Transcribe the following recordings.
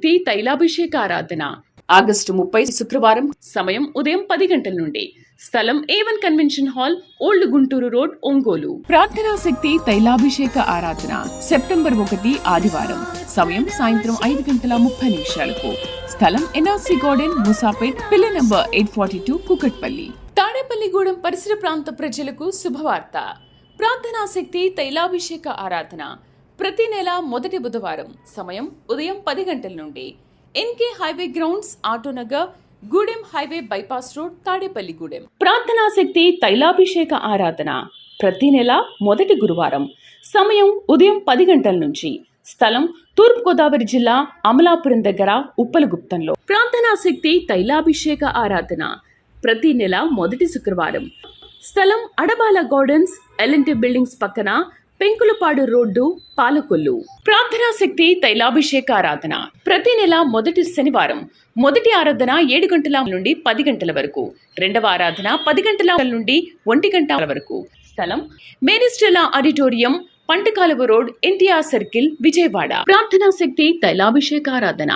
శక్తి తైలాభిషేక ఆరాధన ఆగస్టు 30 శుక్రవారం. సమయం ఉదయం 10 గంటల నుండి. స్థలం A1 convention hall, old Guntur road, Ongole. ప్రార్థనా శక్తి తైలాభిషేక ఆరాధన సెప్టెంబర్ 1 ఆదివారం. సమయం సాయంత్రం 5:30 స్థలం NRC గార్డెన్, ముసాపేట్, పిల్ల నంబర్ 842, కుకట్పల్లి. తాడేపల్లిగూడెం పరిసర ప్రాంత ప్రజలకు శుభవార్త. ప్రార్థనా శక్తి తైలాభిషేక ఆరాధన ప్రతి నెల మొదటి బుధవారం. సమయం ఉదయం 10 గంటల నుండి. NK highway grounds, Autonagar, Gudem highway bypass road, Tadepalligudem. ప్రార్థనా శక్తి తైలాభిషేక ఆరాధన ప్రతి నెల మొదటి గురువారం. సమయం ఉదయం 10 గంటల నుంచి. స్థలం తూర్పుగోదావరి జిల్లా, అమలాపురం దగ్గర, ఉప్పలగుప్తంలో. ప్రార్థనా శక్తి తైలాభిషేక ఆరాధన ప్రతి నెల మొదటి శుక్రవారం. స్థలం అడబాల గార్డెన్స్, LNT బిల్డింగ్స్ పక్కన, పెంకులపాడు రోడ్డు, పాలకొల్లు. ప్రార్థనా శక్తి తైలాభిషేక ఆరాధన ప్రతి నెల మొదటి శనివారం. మొదటి ఆరాధన 7 గంటల నుండి 10 గంటల వరకు. రెండవ ఆరాధన 10 గంటల నుండి 1 గంట వరకు. స్థలం మేరీస్టెల్లా auditorium, పంటకాలువ road, NTR circle, Vijayawada. ప్రార్థనా శక్తి తైలాభిషేక ఆరాధన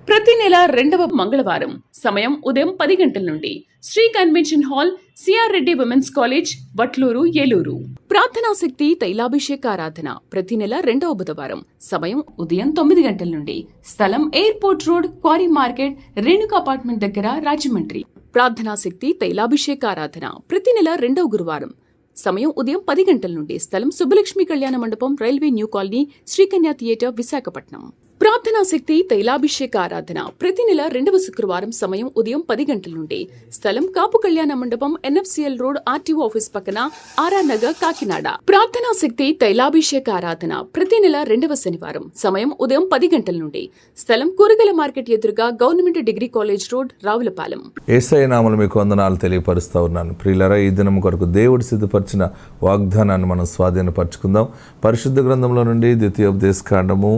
ప్రతి నెల రెండవ మంగళవారం. సమయం ఉదయం 10 గంటల నుండి. Sri convention hall, CR Reddy women's college, Vatluru, Eluru. ప్రార్థనా శక్తి తైలాభిషేక ఆరాధన ప్రతి నెల రెండవ బుధవారం. సమయం ఉదయం 9 గంటల నుండి. స్థలం airport road, quarry market, Renuka apartment దగ్గర, రాజమండ్రి. ప్రార్థనా శక్తి తైలాభిషేక ఆరాధన ప్రతి నెల రెండవ గురువారం. సమయం ఉదయం 10 గంటల నుండి. స్థలం సుబ్బలక్ష్మి కళ్యాణ మండపం, railway new colony, Sri Kanya theatre, Visakhapatnam. ప్రార్థనా శక్తి తైలాభిషేక ఆరాధన ప్రతి నెల రెండవ శుక్రవారం. సమయం ఉదయం 10 గంటల నుండి. స్థలం కాపు కళ్యాణ మండపం, NFCL రోడ్, RTO ఆఫీస్ పక్కన, RR నగర్, కాకినాడ. ప్రార్థనా శక్తి తైలాభిషేక ఆరాధన ప్రతి నెల రెండవ శనివారం. సమయం ఉదయం 10 గంటల నుండి. స్థలం కూరగాయల మార్కెట్ ఎదురుగా, government degree college road, Ravulapalem. Yesayya నామములో మీకు వందనాలు తెలియపరుస్తా ఉన్నాను. ప్రియులారా, ఈ దినం కొరకు దేవుడు సిద్ధపరిచిన వాగ్దానాన్ని మనం స్వాధీనపరచుకుందాం. పరిశుద్ధ గ్రంథంలో నుండి ద్వితీయోపదేశకాండము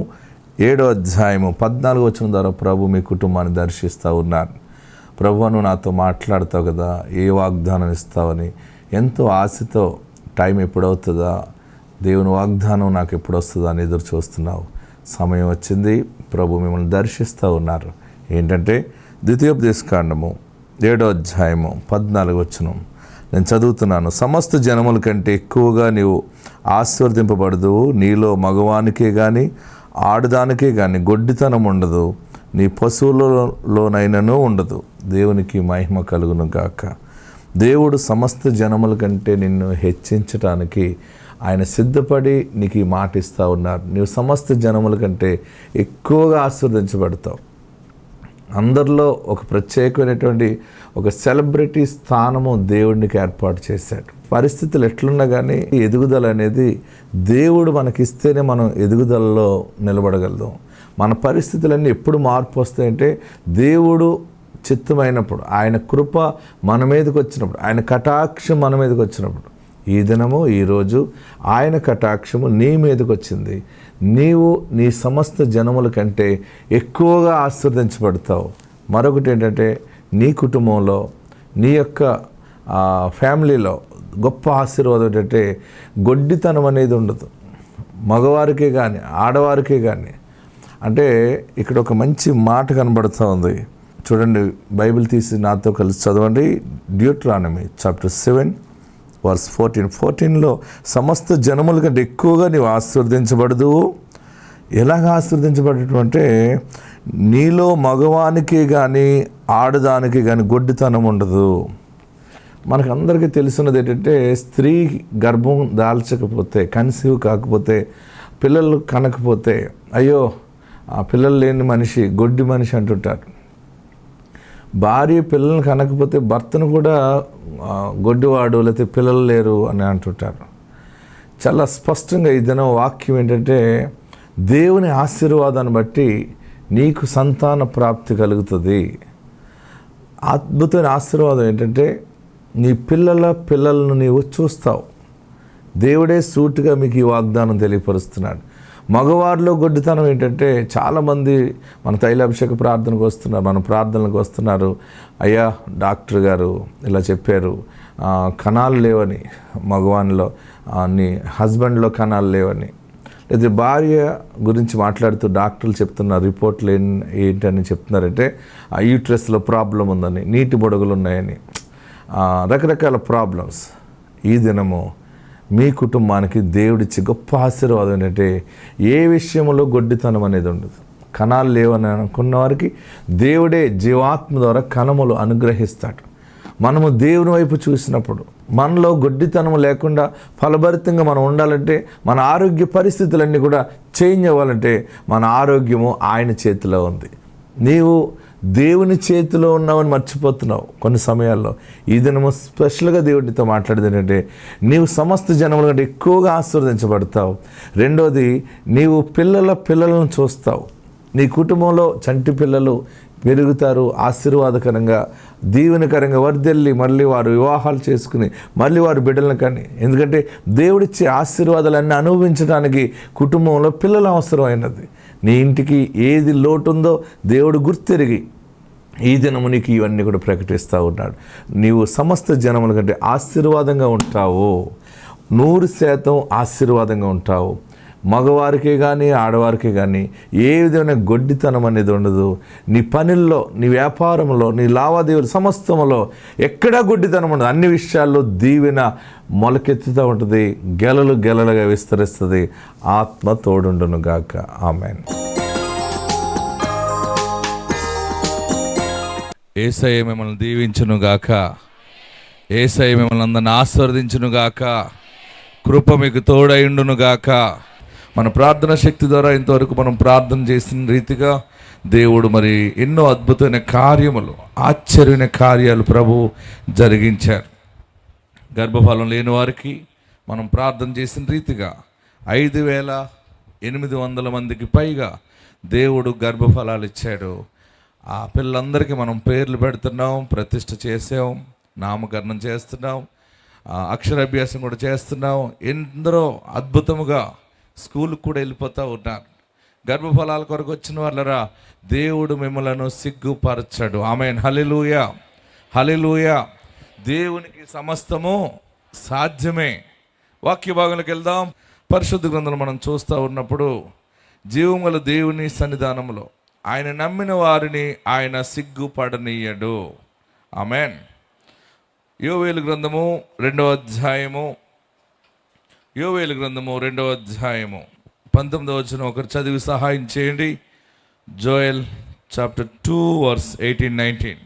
7వ అధ్యాయము 14వ వచనం ద్వారా ప్రభు మీ కుటుంబాన్ని దర్శిస్తూ ఉన్నారు. ప్రభు, నువ్వు నాతో మాట్లాడతావు కదా, ఏ వాగ్దానం ఇస్తావని ఎంతో ఆశతో టైం ఎప్పుడవుతుందా, దేవుని వాగ్దానం నాకు ఎప్పుడు వస్తుందా అని ఎదురు చూస్తున్నావు. సమయం వచ్చింది, ప్రభు మిమ్మల్ని దర్శిస్తూ ఉన్నారు. ఏంటంటే ద్వితీయోపదేశకాండము 7వ అధ్యాయము 14వ వచనం నేను చదువుతున్నాను. సమస్త జనముల కంటే ఎక్కువగా నీవు ఆశీర్వదింపబడదు. నీలో మగవానికే కానీ ఆడదానికే కానీ గొడ్డితనం ఉండదు, నీ పశువులలోనైనను ఉండదు. దేవునికి మహిమ కలుగును గాక. దేవుడు సమస్త జనముల కంటే నిన్ను హెచ్చించటానికి ఆయన సిద్ధపడి నీకు ఈ మాట ఇస్తూ ఉన్నారు. నీవు సమస్త జనముల కంటే ఎక్కువగా ఆశీర్వదించబడతావు. అందరిలో ఒక ప్రత్యేకమైనటువంటి ఒక సెలబ్రిటీ స్థానము దేవుడికి ఏర్పాటు చేశాడు. పరిస్థితులు ఎట్లున్నా కానీ ఎదుగుదల అనేది దేవుడు మనకిస్తేనే మనం ఎదుగుదలలో నిలబడగలుగుతాం. మన పరిస్థితులన్నీ ఎప్పుడు మార్పు వస్తాయంటే దేవుడు చిత్తమైనప్పుడు, ఆయన కృప మన మీదకి వచ్చినప్పుడు, ఆయన కటాక్షం మన మీదకి వచ్చినప్పుడు. ఈ దినము, ఈరోజు ఆయన కటాక్షము నీ మీదకి వచ్చింది. నీవు నీ సమస్త జనముల కంటే ఎక్కువగా ఆశీర్వదించబడతావు. మరొకటి ఏంటంటే, నీ కుటుంబంలో, నీ యొక్క ఫ్యామిలీలో గొప్ప ఆశీర్వాదం ఏంటంటే గొడ్డితనం అనేది ఉండదు. మగవారికే కానీ ఆడవారికే కానీ. అంటే ఇక్కడ ఒక మంచి మాట కనబడుతూ ఉంది. చూడండి, బైబిల్ తీసి నాతో కలిసి చదవండి. డ్యూట్రానమీ చాప్టర్ 7 వర్స్ 14లో సమస్త జనముల కంటే ఎక్కువగా నీవు ఆశీర్వదించబడదు. ఎలాగ ఆశీర్వదించబడటం అంటే, నీలో మగవానికి కానీ ఆడదానికి కానీ గొడ్డితనం ఉండదు. మనకందరికీ తెలిసినది ఏంటంటే, స్త్రీ గర్భం దాల్చకపోతే, కన్సీవ్ కాకపోతే, పిల్లలు కనకపోతే, అయ్యో ఆ పిల్లలు లేని మనిషి గొడ్డి మనిషి అంటుంటారు. భార్య పిల్లల్ని కనకపోతే భర్తను కూడా గొడ్డివాడు, లేకపోతే పిల్లలు లేరు అని అంటుంటారు. చాలా స్పష్టంగా ఈ దినం వాక్యం ఏంటంటే, దేవుని ఆశీర్వాదాన్ని బట్టి నీకు సంతాన ప్రాప్తి కలుగుతుంది. అద్భుతమైన ఆశీర్వాదం ఏంటంటే, నీ పిల్లలను నీవు చూస్తావు. దేవుడే సూటిగా మీకు ఈ వాగ్దానం తెలియపరుస్తున్నాడు. మగవారిలో గొడ్డితనం ఏంటంటే, చాలామంది మన తైలాభిషేక ప్రార్థనకు వస్తున్నారు, మన ప్రార్థనలకు వస్తున్నారు. అయ్యా డాక్టర్ గారు ఇలా చెప్పారు, కణాలు లేవని, మగవానిలో నీ హస్బెండ్లో కణాలు లేవని, లేదా భార్య గురించి మాట్లాడుతూ డాక్టర్లు చెప్తున్న రిపోర్ట్లు ఏంటని చెప్తున్నారంటే ఆ యూట్రస్లో ప్రాబ్లం ఉందని, నీటి బొడగలు ఉన్నాయని, రకరకాల ప్రాబ్లమ్స్. ఈ దినము మీ కుటుంబానికి దేవుడిచ్చే గొప్ప ఆశీర్వాదం ఏంటంటే ఏ విషయంలో గొడ్డితనం అనేది ఉండదు. కణాలు లేవని అనుకున్న వారికి దేవుడే జీవాత్మ ద్వారా కణములు అనుగ్రహిస్తాడు. మనము దేవుని వైపు చూసినప్పుడు మనలో గొడ్డితనం లేకుండా ఫలభరితంగా మనం ఉండాలంటే, మన ఆరోగ్య పరిస్థితులన్నీ కూడా చేంజ్ అవ్వాలంటే మన ఆరోగ్యము ఆయన చేతిలో ఉంది. నీవు దేవుని చేతిలో ఉన్నావని మర్చిపోతున్నావు కొన్ని సమయాల్లో. ఈ దినము స్పెషల్గా దేవుడితో మాట్లాడేది ఏంటంటే నీవు సమస్త జనముల కంటే ఎక్కువగా ఆశీర్వదించబడతావు. రెండోది, నీవు పిల్లలను చూస్తావు. నీ కుటుంబంలో చంటి పిల్లలు పెరుగుతారు, ఆశీర్వాదకరంగా దీవెనకరంగా వర్ధిల్లి మళ్ళీ వారు వివాహాలు చేసుకుని మళ్ళీ వారు బిడ్డలను కానీ. ఎందుకంటే దేవుడిచ్చే ఆశీర్వాదాలన్నీ అనుభవించడానికి కుటుంబంలో పిల్లలు అవసరమైనది. నీ ఇంటికి ఏది లోటుందో దేవుడు గుర్తెరిగి ఈ దినము నీకు ఇవన్నీ కూడా ప్రకటిస్తూ ఉన్నాడు. నీవు సమస్త జనముల కంటే ఆశీర్వాదంగా ఉంటావు, 100% ఆశీర్వాదంగా ఉంటావు. మగవారికే కానీ ఆడవారికే కానీ ఏ విధమైన గొడ్డితనం అనేది ఉండదు. నీ పనుల్లో, నీ వ్యాపారంలో, నీ లావాదేవీలు సమస్తములో ఎక్కడా గొడ్డితనం ఉండదు. అన్ని విషయాల్లో దీవెన మొలకెత్తుతూ ఉంటుంది, గెలలుగా విస్తరిస్తుంది. ఆత్మ తోడుండును గాక. ఆమేన్. యేసయ్య మిమ్మల్ని దీవించును గాక. యేసయ్య మిమ్మల్ని అందరిని ఆశీర్వదించును గాక. కృప మీకు తోడైండును గాక. మన ప్రార్థన శక్తి ద్వారా ఇంతవరకు మనం ప్రార్థన చేసిన రీతిగా దేవుడు మరి ఎన్నో అద్భుతమైన కార్యములు, ఆశ్చర్యమైన కార్యాలు ప్రభు జరిగించారు. గర్భఫలం లేని వారికి మనం ప్రార్థన చేసిన రీతిగా 5,800 మందికి పైగా దేవుడు గర్భఫలాలు ఇచ్చాడు. ఆ పిల్లలందరికీ మనం పేర్లు పెడుతున్నాం, ప్రతిష్ఠ చేసాం, నామకరణం చేస్తున్నాం, అక్షరాభ్యాసం కూడా చేస్తున్నాం. ఎందరో అద్భుతముగా స్కూల్కి కూడా వెళ్ళిపోతూ ఉన్నారు. గర్భఫలాల కొరకు వచ్చిన వాళ్ళరా, దేవుడు మిమ్మలను సిగ్గుపరచడు. ఆమేన్. హల్లెలూయా, హల్లెలూయా. దేవునికి సమస్తము సాధ్యమే. వాక్య భాగంలోకి వెళ్దాం. పరిశుద్ధ గ్రంథం మనం చూస్తూ ఉన్నప్పుడు, జీవముల దేవుని సన్నిధానంలో ఆయన నమ్మిన వారిని ఆయన సిగ్గుపడనీయడు. ఆమేన్. యోవేలు గ్రంథము 2వ అధ్యాయము, యోవేలు గ్రంథము 2వ అధ్యాయము 19వ వచనం ఒకరు చదివి సహాయం చేయండి. Joel chapter 2 verse 18-19.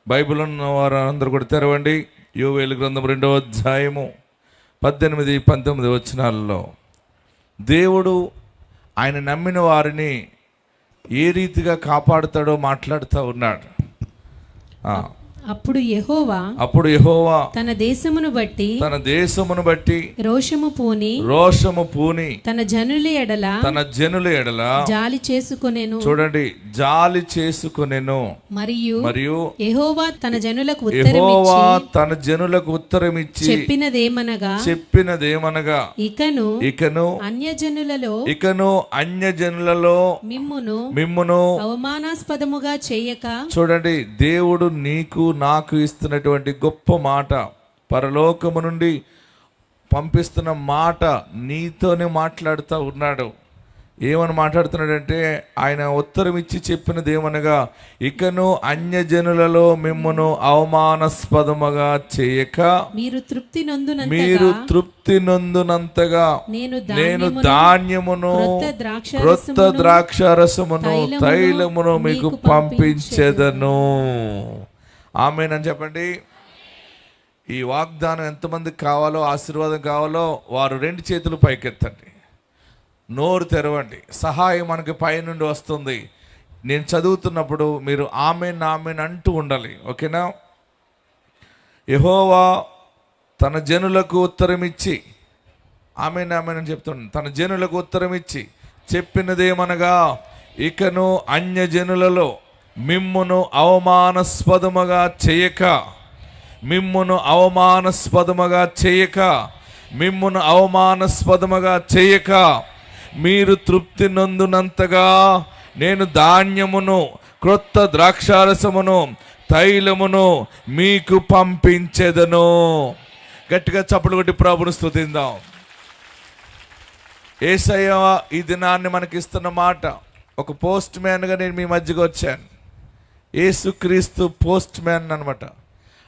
బైబిల్ ఉన్న వారు అందరూ కూడా తెరవండి. యోవేలు గ్రంథం 2వ అధ్యాయము 18-19 వచనాలలో దేవుడు ఆయన నమ్మిన వారిని ఏ రీతిగా కాపాడుతాడో మాట్లాడుతూ ఉన్నాడు. అప్పుడు యెహోవా తన దేశమును బట్టి రోషము పూని తన జనుల ఎడల జాలి చేసుకొనెను. చూడండి, జాలి చేసుకొనెను. మరియు యెహోవా తన జనులకు ఉత్తరమిచ్చి చెప్పినదేమనగా ఇకను అన్యజనులలో మిమ్మును అవమానాస్పదముగా చేయక. చూడండి, దేవుడు నీకు నాకు ఇస్తున్నటువంటి గొప్ప మాట, పరలోకము నుండి పంపిస్తున్న మాట నీతోనే మాట్లాడుతూ ఉన్నాడు. ఏమని మాట్లాడుతున్నాడంటే, ఆయన ఉత్తరం ఇచ్చి చెప్పినది ఏమనగా, ఇకను అన్యజనులలో మిమ్మును అవమానాస్పదముగా చేయక మీరు తృప్తి నొందునంతగా నేను ధాన్యమును, క్రొత్త ద్రాక్షారసమును, తైలమును మీకు పంపించెదను. ఆమేన్ అని చెప్పండి. ఈ వాగ్దానం ఎంతమందికి కావాలో, ఆశీర్వాదం కావాలో వారు 2 చేతులు పైకెత్తండి, నోరు తెరవండి. సహాయం మనకి పైనుండి వస్తుంది. నేను చదువుతున్నప్పుడు మీరు ఆమేన్ ఆమేన్ అంటూ ఉండాలి. ఓకేనా? యెహోవా తన జనులకు ఉత్తరమిచ్చి, ఆమేన్ ఆమేన్ అని చెప్తున్నాను, తన జనులకు ఉత్తరమిచ్చి చెప్పినదేమనగా, ఇకను అన్యజనులలో మిమ్మును అవమానాస్పదముగా చేయక, మిమ్మును అవమానాస్పదముగా చేయక మీరు తృప్తి నొందునంతగా నేను ధాన్యమును, క్రొత్త ద్రాక్షారసమును, తైలమును మీకు పంపించెదను. గట్టిగా చప్పట్లు కొట్టి ప్రభువును స్తుతిద్దాం. యేసయ్య ఈ దినాన్ని మనకి ఇస్తున్న మాట, ఒక పోస్ట్ మ్యాన్గా నేను మీ మధ్యకి వచ్చాను. యేసుక్రీస్తు పోస్ట్ మ్యాన్ అనమాట.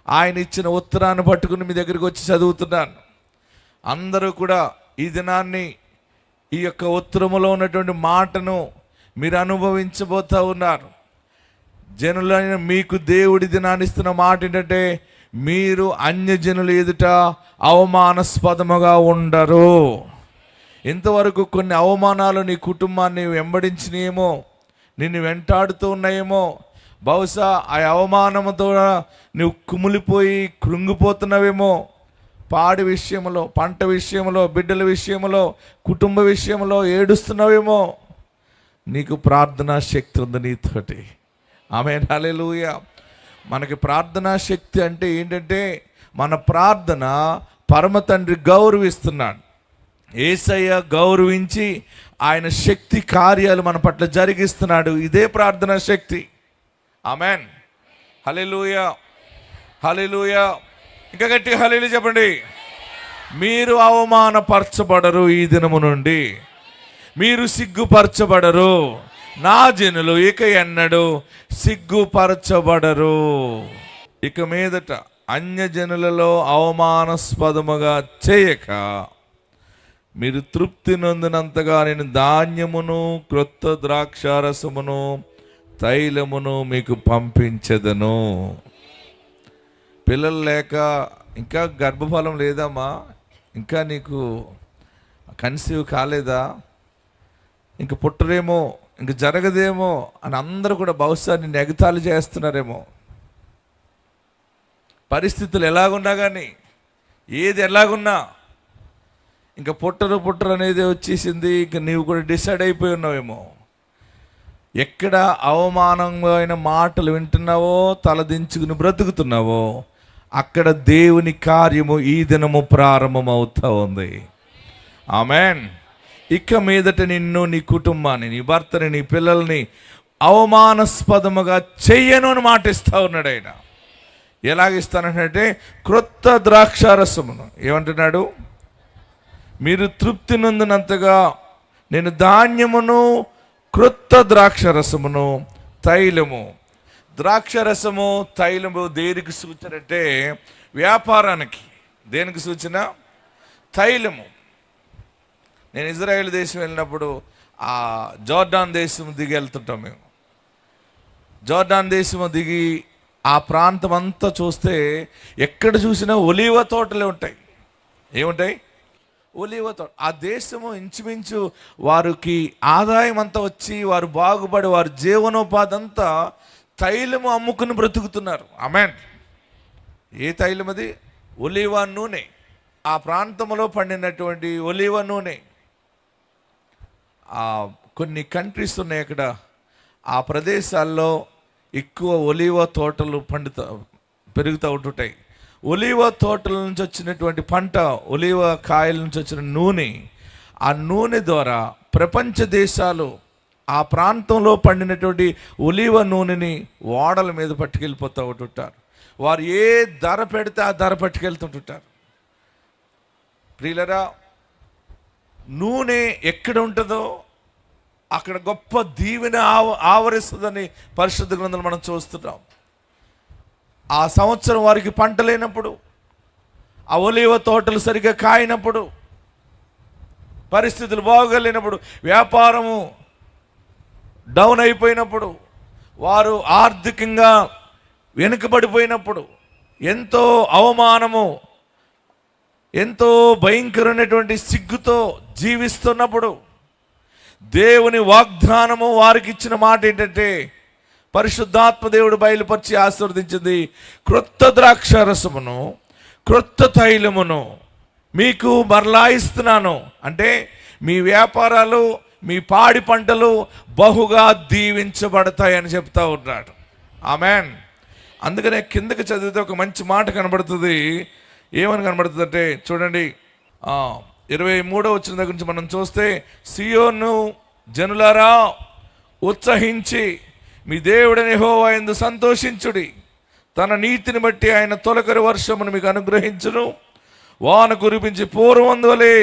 ఆయన ఇచ్చిన ఉత్తరాన్ని పట్టుకుని మీ దగ్గరికి వచ్చి చదువుతున్నాను. అందరూ కూడా ఈ దినాన్ని, ఈ యొక్క ఉత్తరములో ఉన్నటువంటి మాటను మీరు అనుభవించబోతూ ఉన్నారు. జనులైన మీకు దేవుడి దినాన్ని ఇస్తున్న మాట ఏంటంటే, మీరు అన్యజనుల ఎదుట అవమానాస్పదముగా ఉండరు. ఇంతవరకు కొన్ని అవమానాలు నీ కుటుంబాన్ని వెంబడించినేమో, నిన్ను వెంటాడుతూ ఉన్నాయేమో. బహుశా ఆ అవమానంతో నువ్వు కుమిలిపోయి కృంగిపోతున్నావేమో. పాడి విషయంలో, పంట విషయంలో, బిడ్డల విషయంలో, కుటుంబ విషయంలో ఏడుస్తున్నావేమో. నీకు ప్రార్థనా శక్తి ఉంది నీతోటి. ఆమేన్, హల్లెలూయా. మనకి ప్రార్థనా శక్తి అంటే ఏంటంటే, మన ప్రార్థన పరమ తండ్రి గౌరవిస్తున్నాడు. యేసయ్య గౌరవించి ఆయన శక్తి కార్యాలు మన పట్ల జరిగిస్తున్నాడు. ఇదే ప్రార్థనా శక్తి. ఆమేన్, హల్లెలూయా, హల్లెలూయా. ఇంకా గట్టిగా హల్లెలూయా చెప్పండి. మీరు అవమానపరచబడరు, ఈ దినము నుండి మీరు సిగ్గుపరచబడరు. నా జనులు ఇక ఎన్నడూ సిగ్గుపరచబడరు. ఇక మీదట అన్యజనులలో అవమానాస్పదముగా చేయక మీరు తృప్తి నొందినంతగా నేను ధాన్యమును, క్రొత్త ద్రాక్షారసమును, తైలమును మీకు పంపించెదను. పిల్లలు లేక, ఇంకా గర్భఫలం లేదమ్మా, ఇంకా నీకు కన్సీవ్ కాలేదా, ఇంక పుట్టరేమో, ఇంక జరగదేమో అని అందరూ కూడా బహుశా నిన్ను ఎగతాళి చేస్తున్నారేమో. పరిస్థితులు ఎలాగున్నా కానీ, ఏది ఎలాగున్నా, ఇంకా పుట్టరు అనేది వచ్చేసింది. ఇంక నీవు కూడా డిసైడ్ అయిపోయి ఉన్నావేమో. ఎక్కడ అవమానమైన మాటలు వింటున్నావో, తలదించుకుని బ్రతుకుతున్నావో, అక్కడ దేవుని కార్యము ఈ దినము ప్రారంభమవుతా ఉంది. ఆమేన్. ఇక మీదట నిన్ను, నీ కుటుంబాన్ని, నీ భర్తని, నీ పిల్లల్ని అవమానాస్పదముగా చెయ్యను అని మాటిస్తా ఉన్నాడు ఆయన. ఎలాగిస్తానంటే, క్రొత్త ద్రాక్షారసమును, ఏమంటున్నాడు, మీరు తృప్తి నొందినంతగా నేను ధాన్యమును, క్రొత్త ద్రాక్షరసమును, తైలము. ద్రాక్షరసము, తైలము దేనికి సూచన అంటే, వ్యాపారానికి. దేనికి సూచన? తైలము. నేను ఇజ్రాయెల్ దేశం వెళ్ళినప్పుడు ఆ జోర్డాన్ దేశం దిగి వెళ్తుంటాం మేము. జోర్డాన్ దేశము దిగి ఆ ప్రాంతం అంతా చూస్తే ఎక్కడ చూసినా ఒలీవ తోటలే ఉంటాయి. ఏముంటాయి? ఒలీవ తోట. ఆ దేశము ఇంచుమించు వారికి ఆదాయం అంతా వచ్చి, వారు బాగుపడి, వారి జీవనోపాధి అంతా తైలము అమ్ముకుని బ్రతుకుతున్నారు. ఆమేన్. ఏ తైలం అది? ఒలీవ నూనె. ఆ ప్రాంతంలో పండినటువంటి ఒలీవ నూనె. కొన్ని కంట్రీస్ ఉన్నాయి అక్కడ, ఆ ప్రదేశాల్లో ఎక్కువ ఒలీవ తోటలు పెరుగుతూ ఉంటుంటాయి. ఒలీవ తోటల నుంచి వచ్చినటువంటి పంట, ఒలీవ కాయల నుంచి వచ్చిన నూనె, ఆ నూనె ద్వారా ప్రపంచ దేశాలు ఆ ప్రాంతంలో పండినటువంటి ఒలీవ నూనెని ఓడల మీద పట్టుకెళ్ళిపోతూ ఉంటుంటారు. వారు ఏ ధర పెడితే ఆ ధర పట్టుకెళ్తుంటుంటారు. ప్రియులరా, నూనె ఎక్కడ ఉంటుందో అక్కడ గొప్ప దీవెన ఆవరిస్తుందని పరిశుద్ధ గ్రంథంలో మనం చూస్తున్నాం. ఆ సంవత్సరం వారికి పంట లేనప్పుడు, ఆ ఒలీవ తోటలు సరిగ్గా కాయినప్పుడు, పరిస్థితులు బాగోలేనప్పుడు, వ్యాపారము డౌన్ అయిపోయినప్పుడు, వారు ఆర్థికంగా వెనుకబడిపోయినప్పుడు, ఎంతో అవమానము, ఎంతో భయంకరమైనటువంటి సిగ్గుతో జీవిస్తున్నప్పుడు, దేవుని వాగ్దానము వారికి ఇచ్చిన మాట ఏంటంటే, పరిశుద్ధాత్మ దేవుడు బయలుపరిచి ఆశీర్వదించింది, క్రొత్త ద్రాక్షారసమును, క్రొత్త తైలమును మీకు మరలా ఇస్తున్నాను. అంటే మీ వ్యాపారాలు, మీ పాడి పంటలు బహుగా దీవించబడతాయని చెప్తా ఉన్నాడు. ఆమేన్. అందుకనే కిందకి చదివితే ఒక మంచి మాట కనబడుతుంది. ఏమని కనబడుతుంది అంటే, చూడండి, 23వ వచనం దగ్గర నుంచి మనం చూస్తే, సియోను జనులారా ఉత్సహించి మీ దేవుడైన యెహోవా యందు సంతోషించుడి. తన నీతిని బట్టి ఆయన తొలకరి వర్షమును మీకు అనుగ్రహించును. వాన కురిపించి పూర్వందువలే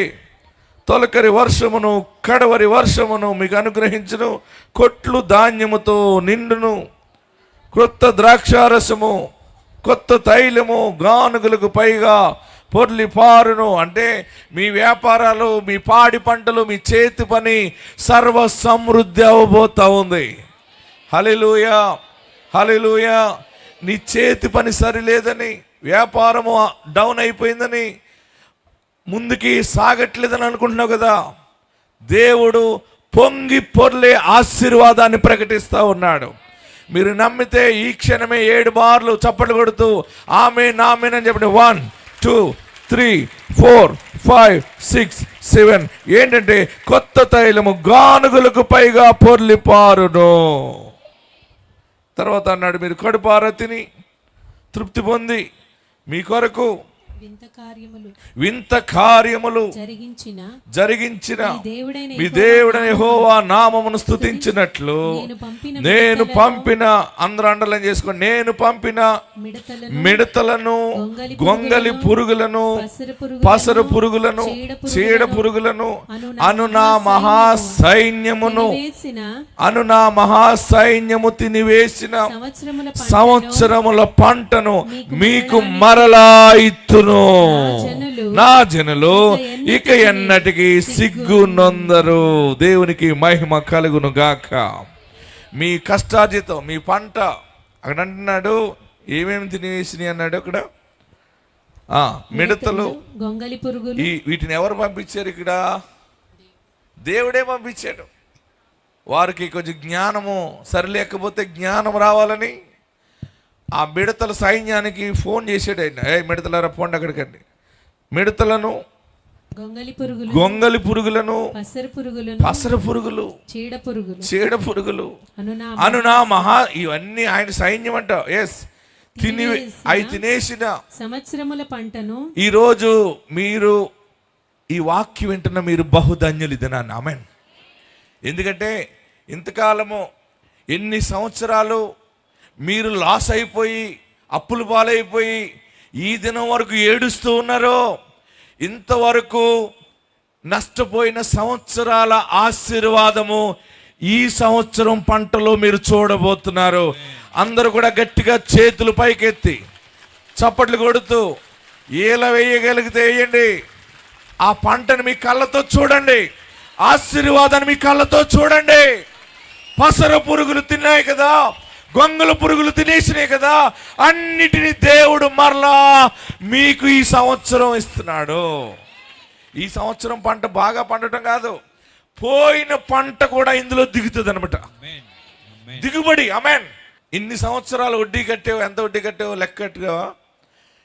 తొలకరి వర్షమును కడవరి వర్షమును మీకు అనుగ్రహించును. కొట్లు ధాన్యముతో నిండును. క్రొత్త ద్రాక్షారసము, కొత్త తైలము గానుగులకు పైగా పొర్లి పారును. అంటే మీ వ్యాపారాలు, మీ పాడి పంటలు, మీ చేతి పని సర్వ సమృద్ధి అవ్వబోతా ఉంది. హల్లెలూయా, హల్లెలూయా. నీ చేతి పని సరిలేదని, వ్యాపారము డౌన్ అయిపోయిందని, ముందుకి సాగట్లేదని అనుకుంటున్నావు కదా, దేవుడు పొంగి పొర్లే ఆశీర్వాదాన్ని ప్రకటిస్తూ ఉన్నాడు. మీరు నమ్మితే ఈ క్షణమే 7 మార్లు చప్పట్లు కొడుతూ ఆమేన్ ఆమేన్ అని చెప్పండి. 1 2 3 4 5 6 7. ఏంటంటే కొత్త తైలము గానుగులకు పైగా పొర్లి పారును. తర్వాత అన్నాడు, మీరు కడుపారా తిని తృప్తి పొంది మీ కొరకు వింత కార్యములు జరిగించిన మీ దేవుడైన యెహోవా నామమును స్తుతించినట్లు నేను పంపిన, అందరూ అండర్లైన్ చేసుకోండి, నేను పంపిన మిడతలను, గొంగలి పురుగులను, పసరు పురుగులను, చీడ పురుగులను అను నా మహాసైన్యము తినివేసిన సంవత్సరముల పంటను మీకు మరలా ఇత్తును. నా జనులు ఇక ఎన్నటికి సిగ్గు నొందరు. దేవునికి మహిమ కలుగును గాక. మీ కష్టార్జితం, మీ పంట, అక్కడ అంటున్నాడు ఏమేమి తినేసినాయి అన్నాడు అక్కడ. మిడతలు, గొంగలి పురుగులు. వీటిని ఎవరు పంపించారు? ఇక్కడ దేవుడే పంపించాడు. వారికి కొంచెం జ్ఞానము సరిలేకపోతే జ్ఞానం రావాలని ఆ మిడతల సైన్యానికి ఫోన్ చేసాడు ఆయన. మిడతలారా పోండి అక్కడికండి. మిడతలను, గొంగలి పురుగులను, పసర పురుగులు, చీడ పురుగులు అను నా ఇవన్నీ ఆయన సైన్యం అంట. అవి తినేసిన సంవత్సరముల పంటను. ఈరోజు మీరు ఈ వాక్యం వింటున్న మీరు బహుధన్యులు దినాన్ని. ఆమేన్. ఎందుకంటే ఇంతకాలము ఎన్ని సంవత్సరాలు మీరు లాస్ అయిపోయి అప్పులు పాలైపోయి ఈ దినం వరకు ఏడుస్తూ ఉన్నారో, ఇంతవరకు నష్టపోయిన సంవత్సరాల ఆశీర్వాదము ఈ సంవత్సరం పంటలో మీరు చూడబోతున్నారు. అందరూ కూడా గట్టిగా చేతులు పైకెత్తి చప్పట్లు కొడుతూ ఏల వేయగలిగితే వేయండి. ఆ పంటను మీ కళ్ళతో చూడండి, ఆశీర్వాదాన్ని మీ కళ్ళతో చూడండి. పసర పురుగులు తిన్నాయి కదా, గొంగల పురుగులు తినేసినాయి కదా, అన్నిటినీ దేవుడు మరలా మీకు ఈ సంవత్సరం ఇస్తున్నాడు. ఈ సంవత్సరం పంట బాగా పండటం కాదు, పోయిన పంట కూడా ఇందులో దిగుతుంది అనమాట. దిగుబడి. ఆమేన్. ఇన్ని సంవత్సరాలు వడ్డీ కట్టావు, ఎంత వడ్డీ కట్టావు లెక్కట్టుగా.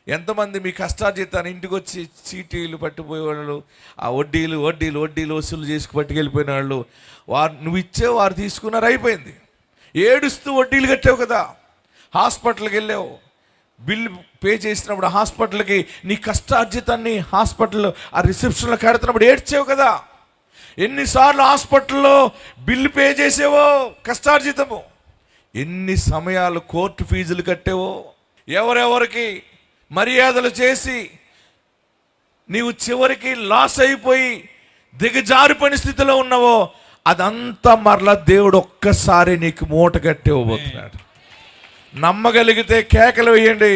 ఎంతమంది మీ కష్టార్జితాన్ని ఇంటికి వచ్చి చీటీలు పట్టిపోయేవాళ్ళు, ఆ వడ్డీలు వడ్డీలు వడ్డీలు వసూలు చేసుకు పట్టుకెళ్ళిపోయిన వాళ్ళు, నువ్వు ఇచ్చే వారు తీసుకున్నారు, అయిపోయింది. ఏడుస్తూ వడ్డీలు కట్టావు కదా, హాస్పిటల్కి వెళ్ళావు, బిల్లు పే చేసినప్పుడు హాస్పిటల్కి నీ కష్టార్జితాన్ని హాస్పిటల్ ఆ రిసెప్షన్లో కడుతున్నప్పుడు ఏడ్చావు కదా. ఎన్నిసార్లు హాస్పిటల్లో బిల్లు పే చేసేవో కష్టార్జితము, ఎన్ని సమయాలు కోర్టు ఫీజులు కట్టావో, ఎవరెవరికి మర్యాదలు చేసి నీవు చివరికి లాస్ అయిపోయి దిగజారిపోయిన స్థితిలో ఉన్నావో, అదంతా మరలా దేవుడు ఒక్కసారి నీకు మూట కట్టి ఇవ్వబోతున్నాడు. నమ్మగలిగితే కేకలు వేయండి,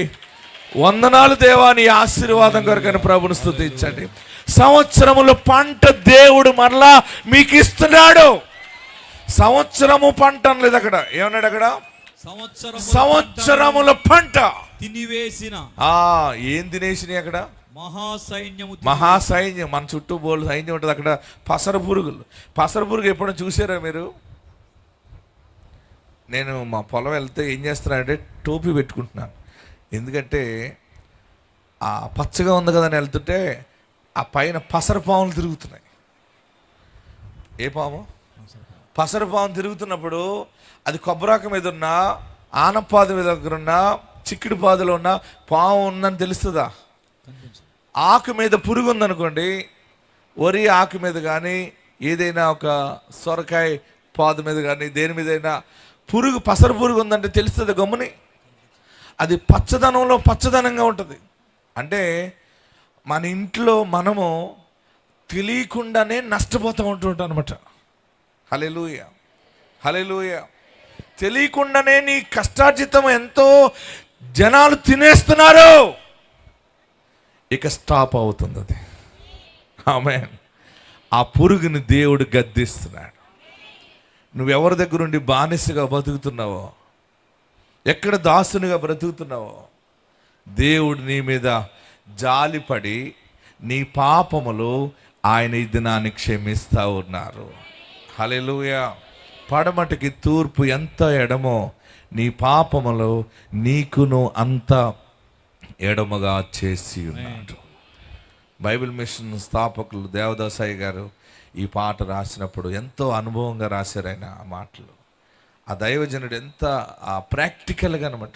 వందనాలు దేవా నీ ఆశీర్వాదం కొరకని ప్రభుని స్తుతించండి. సంవత్సరముల పంట దేవుడు మరలా మీకు ఇస్తున్నాడు. సంవత్సరము పంట అనలేదు అక్కడ, ఏమన్నాడు అక్కడ? సంవత్సరముల పంట తినివేసిన. ఏం తినేసినాయి అక్కడ? మహాసైన్యం. మన చుట్టూ బోల్డ్ సైన్యం ఉంటుంది. అక్కడ పసర పురుగులు. పసర పురుగు ఎప్పుడైనా చూసారా మీరు? నేను మా పొలం వెళ్తే ఏం చేస్తున్నానంటే టోపీ పెట్టుకుంటున్నాను. ఎందుకంటే ఆ పచ్చగా ఉంది కదా అని వెళ్తుంటే ఆ పైన పసర పాములు తిరుగుతున్నాయి. ఏ పాము? పసర పాము తిరుగుతున్నప్పుడు అది కొబ్బరాక మీద ఉన్న, ఆనపాదు మీద దగ్గర ఉన్న, చిక్కుడు పాదులో ఉన్న పాము ఉందని తెలుస్తుందా? ఆకు మీద పురుగు ఉందనుకోండి, వరి ఆకు మీద కానీ ఏదైనా ఒక సొరకాయ పాదు మీద కానీ దేని మీదైనా పురుగు, పసర పురుగు ఉందంటే తెలుస్తుంది గమ్ముని. అది పచ్చదనంలో పచ్చదనంగా ఉంటుంది. అంటే మన ఇంట్లో మనము తెలియకుండానే నష్టపోతూ ఉంటుంటాం అనమాట. హల్లెలూయా, హల్లెలూయా. తెలియకుండానే నీ కష్టార్జితం ఎంతో జనాలు తినేస్తున్నారు. ఇక స్టాప్ అవుతుంది అది. ఆమేన్. ఆ పురుగుని దేవుడు గద్దిస్తున్నాడు. నువ్వెవరి దగ్గర నుండి బానిసగా బతుకుతున్నావో, ఎక్కడ దాసునిగా బ్రతుకుతున్నావో, దేవుడు నీ మీద జాలిపడి నీ పాపములు ఆయన ఈ దినాన్ని క్షమిస్తూ ఉన్నారు. హల్లెలూయా. పడమటికి తూర్పు ఎంత ఎడమో నీ పాపములు నీకును అంత ఎడముగా చేసి ఉన్నాడు. బైబిల్ మిషన్ స్థాపకులు దేవదాసాయి గారు ఈ పాట రాసినప్పుడు ఎంతో అనుభవంగా రాశారు ఆయన ఆ మాటలు. ఆ దైవజనుడు ఎంత ప్రాక్టికల్గా అనమాట.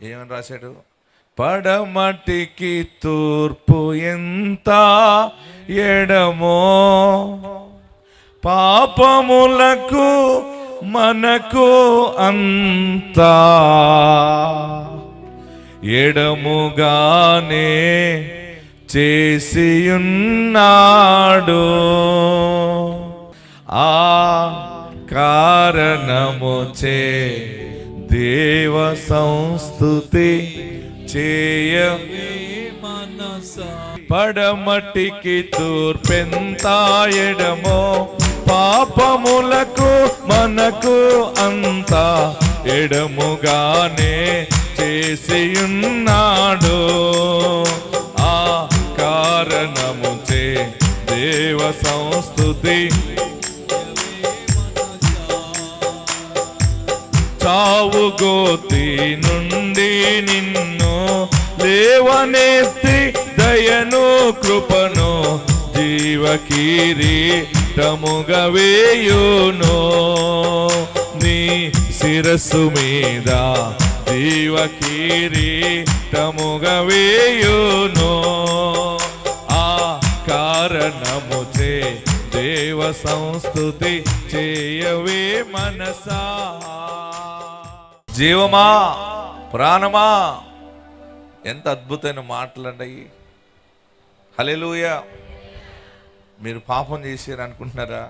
ఏమని రాశాడు? పడమటికి తూర్పు ఎంత ఎడమో, పాపములకు మనకు అంతా ఎడముగానే చేసియున్నాడు. ఆ కారణముచే దేవ సంస్తుతి చేయ పడమటికి తూర్పెంత ఎడమో, పాపములకు మనకు అంతా ఎడముగానే చేసియున్నాడు. ఆ కారణముచే దేవ సంస్తుతి చావు గోతి నుండి నిన్ను లేవనెత్తి దయను కృపను జీవకిరీటముగా వేయును. నీ శిరస్సు మీద జీవకిరీటముగా వేయును. ఆ కారణముచే దేవ సంస్తుతి చేయవే మనసా. జీవమా, ప్రాణమా, ఎంత అద్భుతమైన మాటలండి. హల్లెలూయా. మీరు పాపం చేశారు అనుకుంటున్నారా?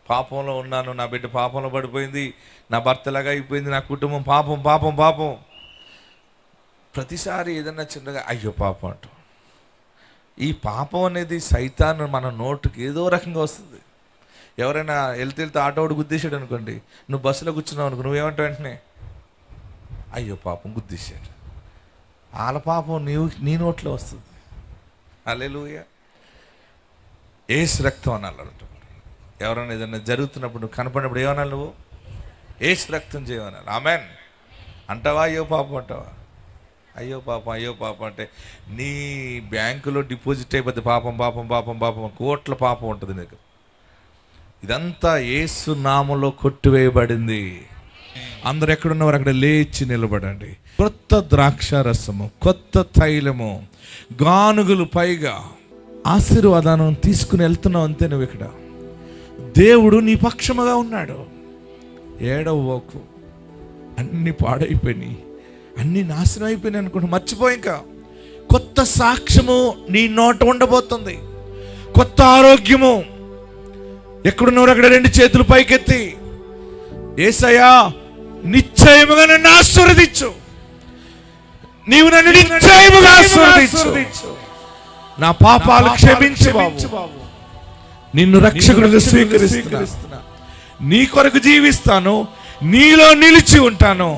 పాపంలో ఉన్నాను, నా బిడ్డ పాపంలో పడిపోయింది, నా భర్తలాగా అయిపోయింది, నా కుటుంబం పాపం పాపం పాపం. ప్రతిసారి ఏదన్నా చిన్నగా అయ్యో పాపం అంటాం. ఈ పాపం అనేది సైతాను మన నోటుకి ఏదో రకంగా వస్తుంది. ఎవరైనా వెళ్తే ఆటోడు గుద్దేశాడు అనుకోండి, నువ్వు బస్సులో కూర్చున్నావు అనుకో, నువ్వేమంటావు వెంటనే? అయ్యో పాపం గుద్దేశాడు. వాళ్ళ పాపం నీ నోట్లో వస్తుంది. హల్లెలూయా. ఏసు రక్తం అనాలి. ఎవరైనా ఏదైనా జరుగుతున్నప్పుడు నువ్వు కనపడినప్పుడు ఏమనాలి? నువ్వు ఏసు రక్తం చేయమనాలి. ఆమెన్ అంటావా? అయ్యో పాపం అంటావా? అయ్యో పాపం అయ్యో పాపం అంటే నీ బ్యాంకులో డిపాజిట్ అయిపోద్ది. పాపం పాపం పాపం పాపం, కోట్ల పాపం ఉంటుంది నీకు. ఇదంతా యేసు నామములో కొట్టివేయబడింది. అందరు ఎక్కడున్నవారు అక్కడ లేచి నిలబడండి. కొత్త ద్రాక్ష రసము, కొత్త తైలము, గానుగులు, పైగా ఆశీర్వాదాన్ని తీసుకుని వెళ్తున్నావు అంతే. నువ్వు ఇక్కడ దేవుడు నీ పక్షముగా ఉన్నాడు. ఏడవకు. అన్ని పాడైపోయినాయి, అన్ని నాశనం అయిపోయినాయి అనుకుంటా మర్చిపో. ఇంకా కొత్త సాక్ష్యము నీ నోట ఉండబోతుంది, కొత్త ఆరోగ్యము. ఎక్కడున్నవారు అక్కడ రెండు చేతులు పైకెత్తి, యేసయ్యా నిశ్చయముగా నన్ను ఆశీర్వదించు, నీవు నన్ను నిశ్చయముగా ఆశీర్వదించు, నా పాపాలు క్షమించు బాబు, నిన్ను రక్షకుడిగా స్వీకరిస్తున్నా, నీ కొరకు జీవిస్తాను, నీలో నిలిచి ఉంటాను,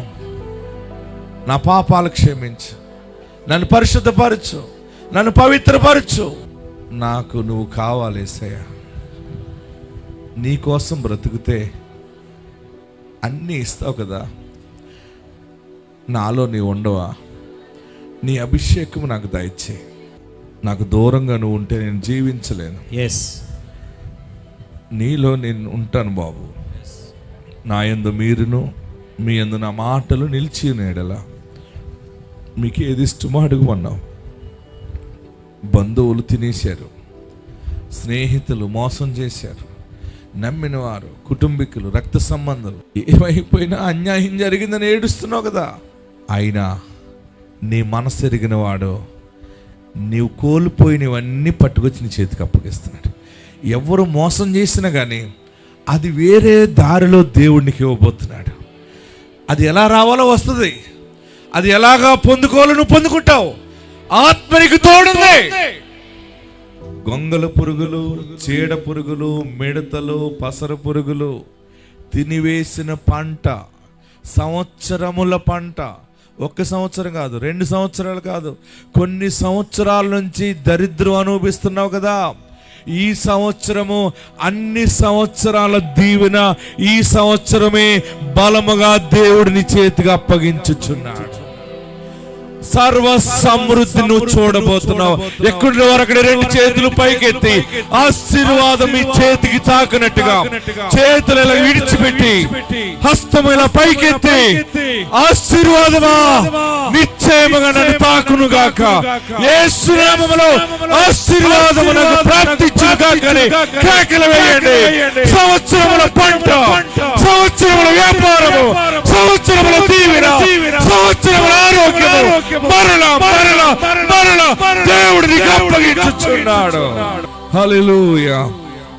నా పాపాలు క్షమించు, నన్ను పరిశుద్ధపరచు, నన్ను పవిత్రపరచు. నాకు నువ్వు కావాలి యేసయ్యా. నీ కోసం బ్రతుకుతే అన్నీ ఇస్తావు కదా, నాలో నీ ఉండవా? నీ అభిషేకం నాకు దయచేయి. నాకు దూరంగా నువ్వు ఉంటే నేను జీవించలేను. నీలో నేను ఉంటాను బాబు. నా యందు మీరును, మీ యందు నా మాటలు నిలిచి నేడలా. మీకు ఏది ఇష్టమో అడుగుమన్నావు. బంధువులు తినేశారు, స్నేహితులు మోసం చేశారు, నమ్మిన వారు, కుటుంబీకులు, రక్త సంబంధాలు, ఏమైపోయినా అన్యాయం జరిగిందని ఏడుస్తున్నావు కదా. అయినా నీ మనసు ఎరిగిన వాడు, నీవు కోల్పోయినవన్నీ పట్టుకొచ్చి నీ చేతికి అప్పగిస్తున్నాడు. ఎవరు మోసం చేసినా కానీ అది వేరే దారిలో దేవుడికి ఇవ్వబోతున్నాడు. అది ఎలా రావాలో వస్తుంది, అది ఎలాగా పొందుకోవాలో నువ్వు పొందుకుంటావు. ఆత్మనికి తోడుంది. గొంగల పురుగులు, చీడ పురుగులు, మిడతలు, పసర పురుగులు తినివేసిన పంట, సంవత్సరముల పంట, 1 సంవత్సరం కాదు, 2 సంవత్సరాలు కాదు, కొన్ని సంవత్సరాల నుంచి దరిద్రం అనుభవిస్తున్నావు కదా. ఈ సంవత్సరము అన్ని సంవత్సరాల దీవెన ఈ సంవత్సరమే బలముగా దేవుడిని చేతిగా అప్పగించుచున్నాడు. సర్వ సమృద్ధి నువ్వు చూడబోతున్నావు. ఎక్కడి వారు అక్కడ 2 చేతులు పైకెత్తి ఆశీర్వాదం మీ చేతికి తాకినట్టుగా చేతులు ఇలా విడిచిపెట్టి హస్తము ఇలా పైకెత్తి, ఆశీర్వాదమా నిశ్చయముగా నన్ను తాకును గాక, యేసు నామములో ఆశీర్వాదము నాకు ప్రాప్తించును గాక అని కేకలు వేయండి. సంవత్సరముల పంట, సంవత్సరముల వ్యాపారము, సంవత్సరముల దీవెన, సంవత్సరముల ఆరోగ్యము మరలా మరలా మరలా దేవుడిని అప్పగించుచున్నాడు. హల్లెలూయా.